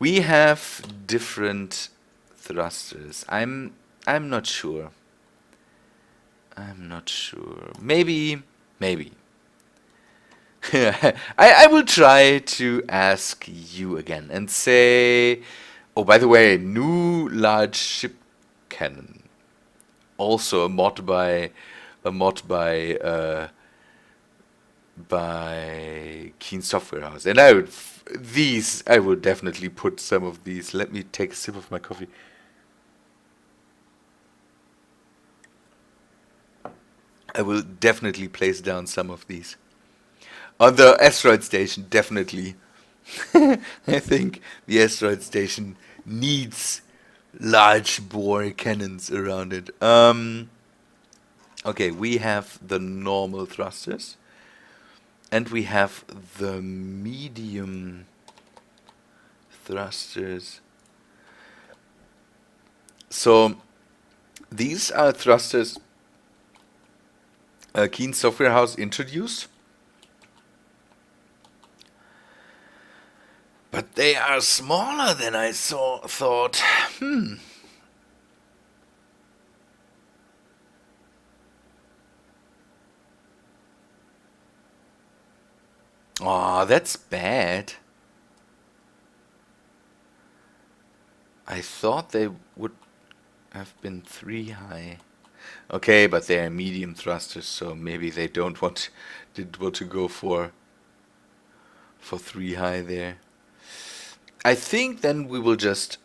We have different thrusters. I'm not sure. I'm not sure. Maybe. I will try to ask you again and say, oh, by the way, new large ship cannon. Also a mod by Keen Software House. And I will definitely put some of these. Let me take a sip of my coffee. I will definitely place down some of these. On the asteroid station, definitely. I think the asteroid station needs large bore cannons around it. Okay, we have the normal thrusters. And we have the medium thrusters. So these are thrusters Keen Software House introduced. But they are smaller than I thought. Oh, that's bad. I thought they would have been 3 high. Okay, but they are medium thrusters, so maybe they didn't want to go for 3 high there. I think then we will just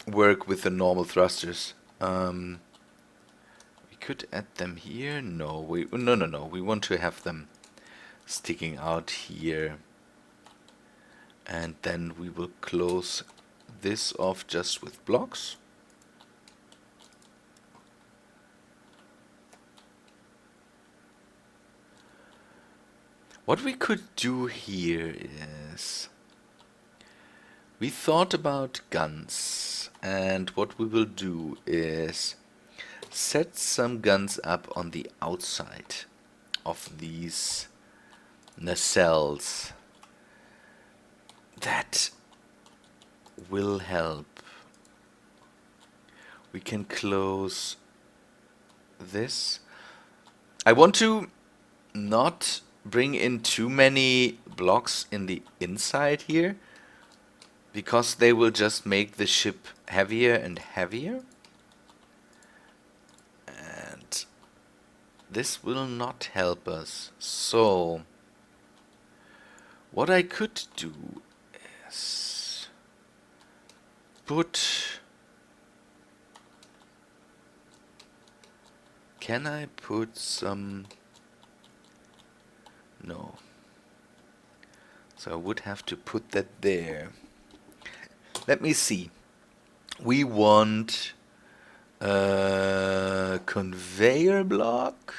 work with the normal thrusters. We could add them here. No. We want to have them sticking out here. And then we will close this off just with blocks. What we could do here is we thought about guns, and what we will do is set some guns up on the outside of these nacelles. That will help. We can close this. I want to not bring in too many blocks in the inside here, because they will just make the ship heavier and heavier. And this will not help us. So what I could do is can I put some... No. So I would have to put that there. Let me see. We want a conveyor block.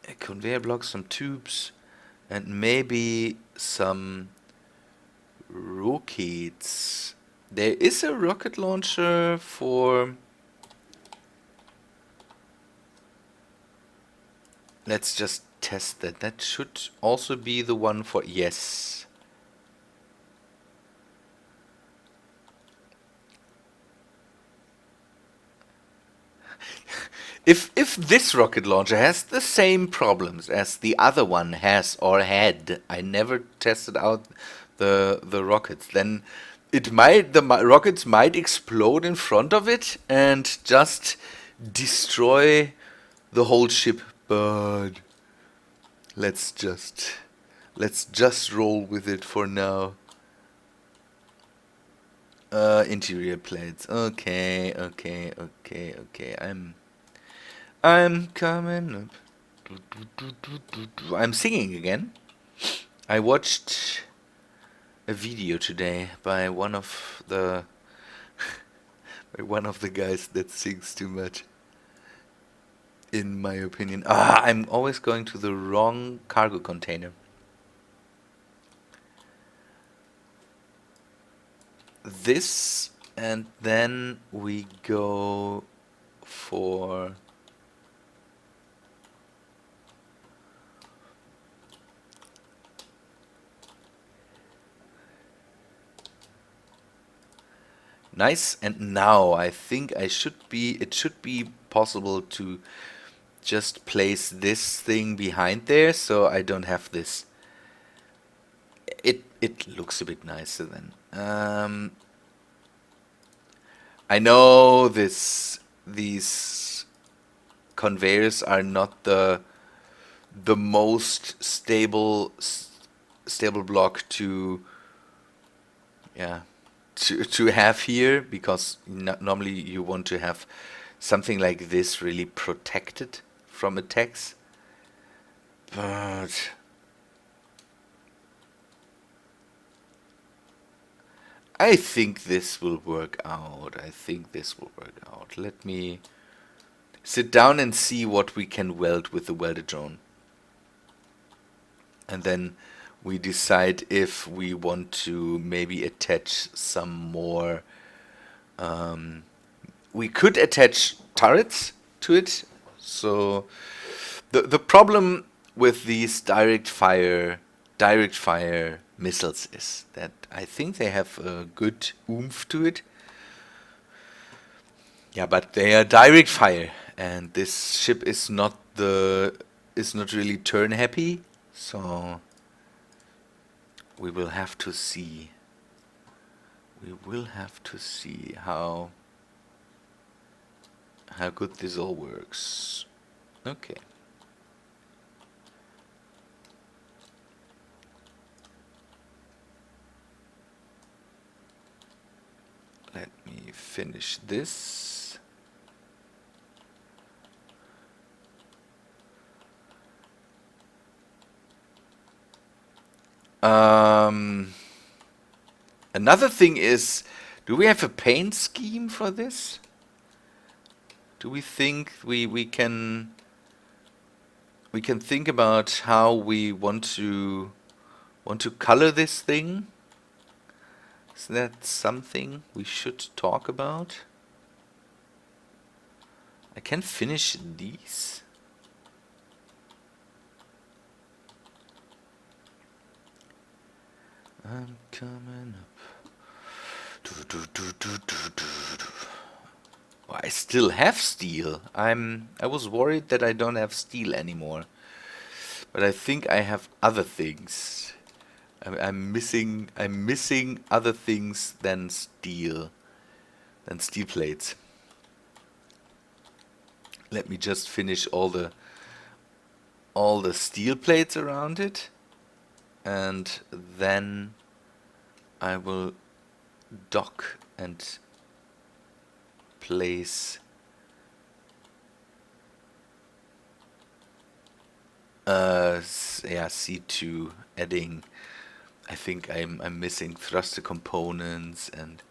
A conveyor block, some tubes, and maybe some rockets. There is a rocket launcher for... Let's just test that. That should also be the one for... Yes. If this rocket launcher has the same problems as the other one has or had, I never tested out the rockets, then the rockets might explode in front of it and just destroy the whole ship. But let's just roll with it for now. Interior plates. Okay. I'm coming up. I'm singing again. I watched a video today by one of the guys that sings too much. In my opinion. I'm always going to the wrong cargo container. This, and then we go for... Nice. And now I think it should be possible to just place this thing behind there, so I don't have this. It looks a bit nicer then. I know these conveyors are not the most stable block to have here, because normally you want to have something like this really protected from attacks. But I think this will work out. Let me sit down and see what we can weld with the welder drone. And then we decide if we want to maybe attach some more. We could attach turrets to it. So the problem with these direct fire missiles is that I think they have a good oomph to it. Yeah, but they are direct fire, and this ship is not really turn happy. So we will have to see. How good this all works. Okay. Let me finish this. Another thing is, do we have a paint scheme for this? Do we think we can think about how we want to color this thing? Is that something we should talk about? I can finish these. I'm coming up. Oh, I still have steel. I was worried that I don't have steel anymore. But I think I have other things. I'm missing other things than steel plates. Let me just finish all the steel plates around it, and then I will dock and place C2, adding. I think I'm missing thruster components and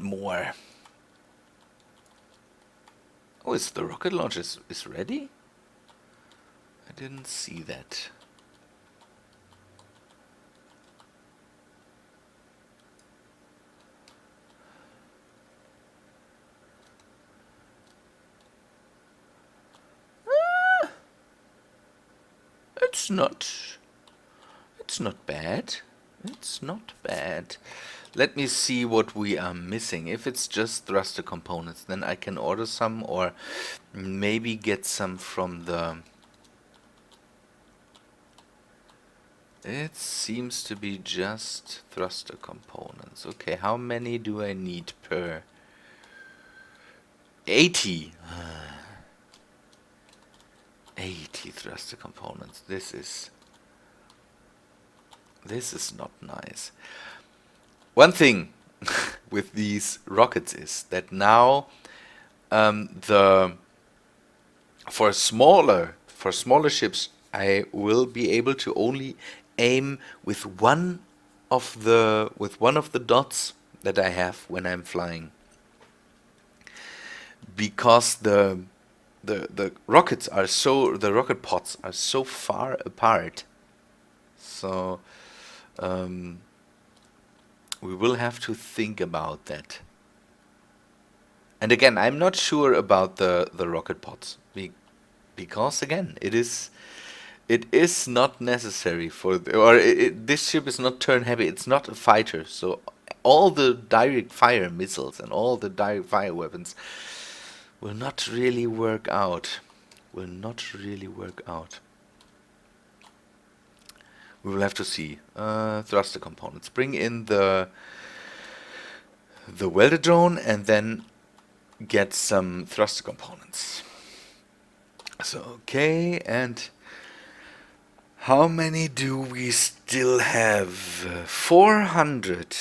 more. Oh, is the rocket launcher is ready? I didn't see that. It's not bad. It's not bad. Let me see what we are missing. If it's just thruster components, then I can order some, or maybe get some from the... It seems to be just thruster components. Okay, how many do I need per... 80. 80 thruster components. This is not nice. One thing with these rockets is that now for smaller ships, I will be able to only aim with one of the dots that I have when I'm flying, because the rocket pods are so far apart. So we will have to think about that. And again, I'm not sure about the rocket pods, because again, it is not necessary for this ship is not turn heavy. It's not a fighter, so all the direct fire missiles and all the direct fire weapons will not really work out. Will not really work out. We will have to see. Thruster components. Bring in the welder drone and then get some thruster components. So, okay, and how many do we still have? 400.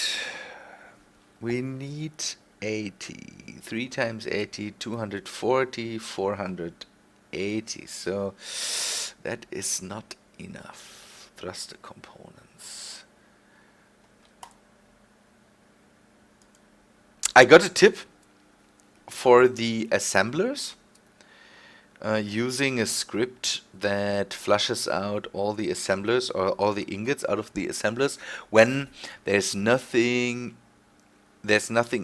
We need 80. 3 times 80, 240, 480. So that is not enough. Thruster components. I got a tip for the assemblers. Using a script that flushes out all the assemblers or all the ingots out of the assemblers when there's nothing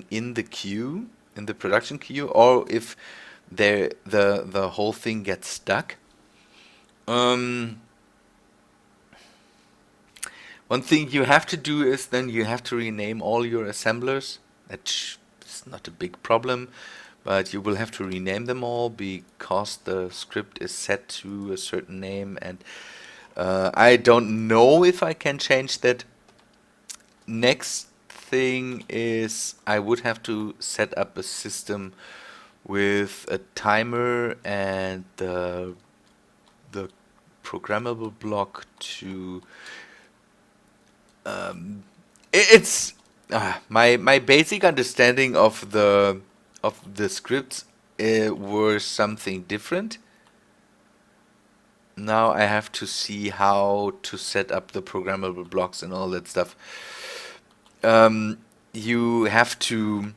in the queue, in the production queue, or if the whole thing gets stuck. One thing you have to do is then you have to rename all your assemblers. That's not a big problem. But you will have to rename them all because the script is set to a certain name, and I don't know if I can change that. Next thing is I would have to set up a system with a timer and the programmable block to it's my basic understanding of the scripts were something different. Now I have to see how to set up the programmable blocks and all that stuff. You have to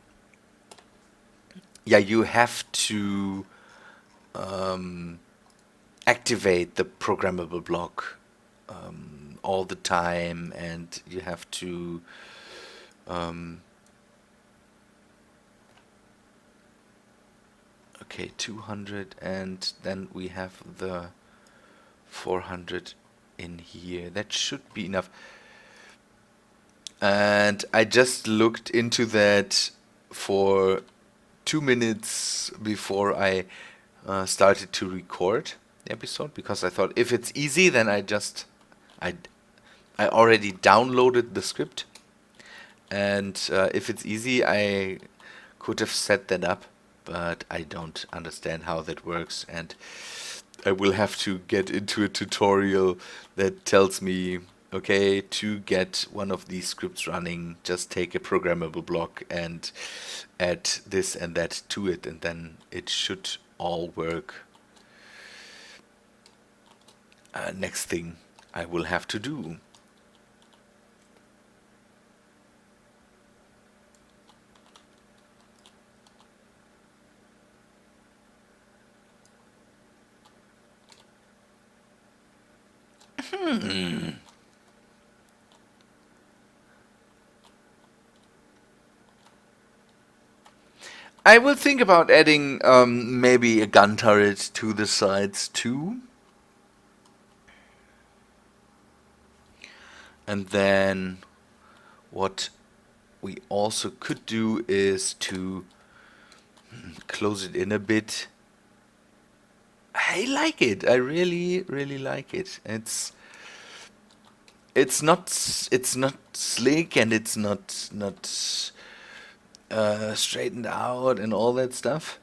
activate the programmable block all the time, and you have to okay, 200, and then we have the 400 in here. That should be enough. And I just looked into that for 2 minutes before I started to record the episode, because I thought if it's easy, then I already downloaded the script, and if it's easy, I could have set that up. But I don't understand how that works, and I will have to get into a tutorial that tells me, okay, to get one of these scripts running, just take a programmable block and add this and that to it, and then it should all work. Next thing I will have to do. I will think about adding maybe a gun turret to the sides too. And then what we also could do is to close it in a bit. I like it. I really, really like it. It's not slick, and it's not straightened out and all that stuff,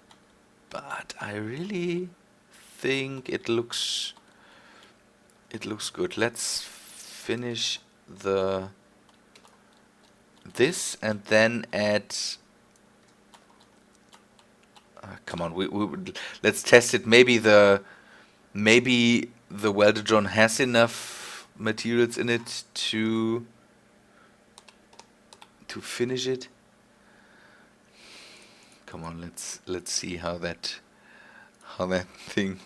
but I really think it looks good. Let's finish this and then add. Come on, let's test it. Maybe the welder drone has enough materials in it to finish it. Come on, let's see how that thing.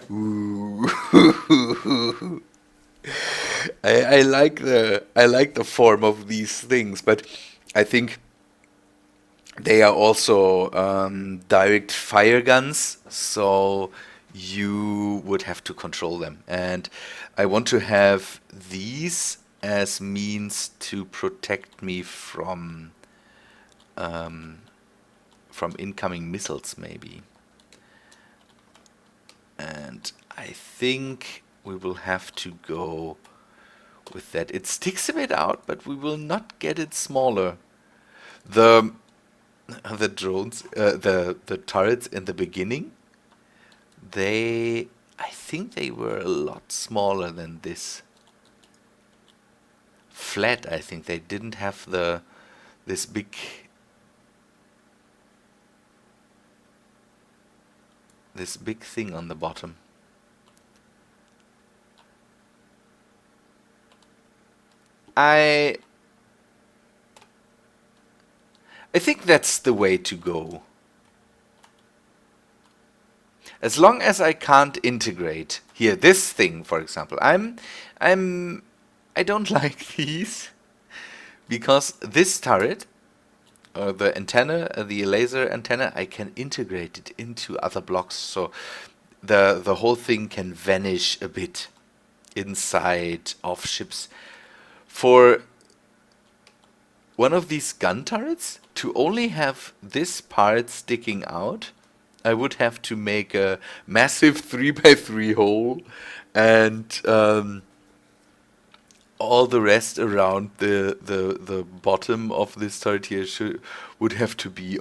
Ooh. I like the form of these things, but I think they are also direct fire guns, so you would have to control them. And I want to have these as means to protect me from incoming missiles, maybe. And I think we will have to go with that. It sticks a bit out, but we will not get it smaller. The drones, the turrets in the beginning, I think they were a lot smaller than this. Flat, I think they didn't have this big thing on the bottom. I think that's the way to go. As long as I can't integrate here this thing, for example. I don't like these because this turret, the antenna, the laser antenna, I can integrate it into other blocks, so the whole thing can vanish a bit inside of ships. For one of these gun turrets to only have this part sticking out, I would have to make a massive 3x3 hole, and all the rest around the bottom of this turret here would have to be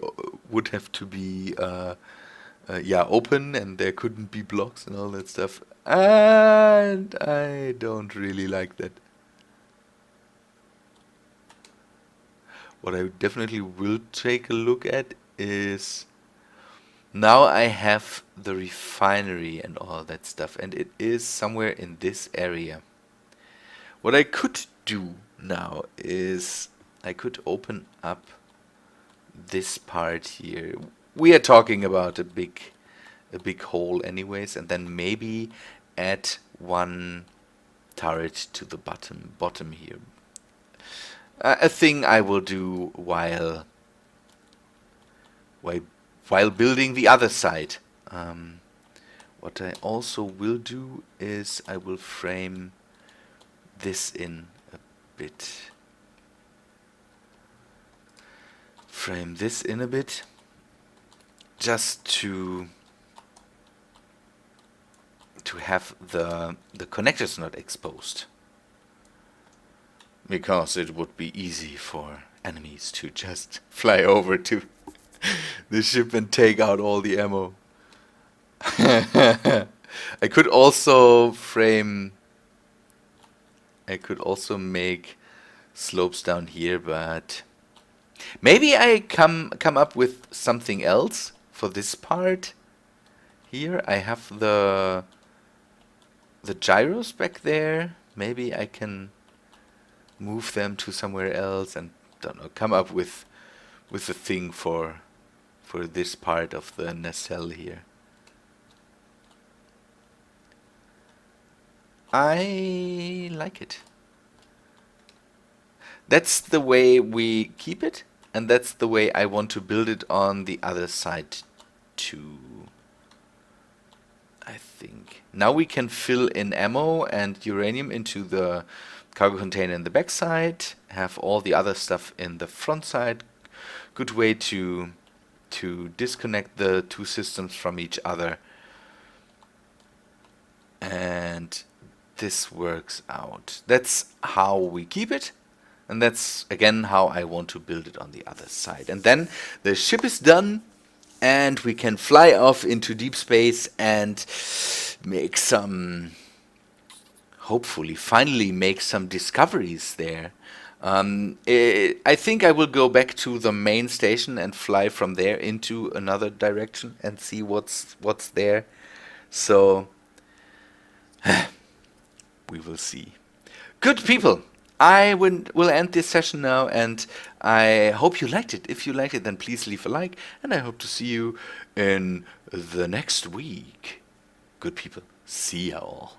open, and there couldn't be blocks and all that stuff. And I don't really like that. What I definitely will take a look at is, now I have the refinery and all that stuff, and it is somewhere in this area. What I could do now is I could open up this part here. We are talking about a big hole anyways, and then maybe add one turret to the bottom here. A thing I will do while building the other side. What I also will do is I will frame this in a bit. Just to have the connectors not exposed, because it would be easy for enemies to just fly over to the ship and take out all the ammo. I could also make slopes down here, but maybe I come up with something else for this part. Here I have the gyros back there. Maybe I can move them to somewhere else and, don't know, come up with a thing for this part of the nacelle here. I like it. That's the way we keep it, and that's the way I want to build it on the other side too, I think. Now we can fill in ammo and uranium into the cargo container in the back side, have all the other stuff in the front side. Good way to disconnect the two systems from each other. And this works out. That's how we keep it. And that's, again, how I want to build it on the other side. And then the ship is done, and we can fly off into deep space and make some, hopefully, finally make some discoveries there. I think I will go back to the main station and fly from there into another direction and see what's there. So, we will see. Good people! I will end this session now, and I hope you liked it. If you liked it, then please leave a like, and I hope to see you in the next week. Good people, see ya all.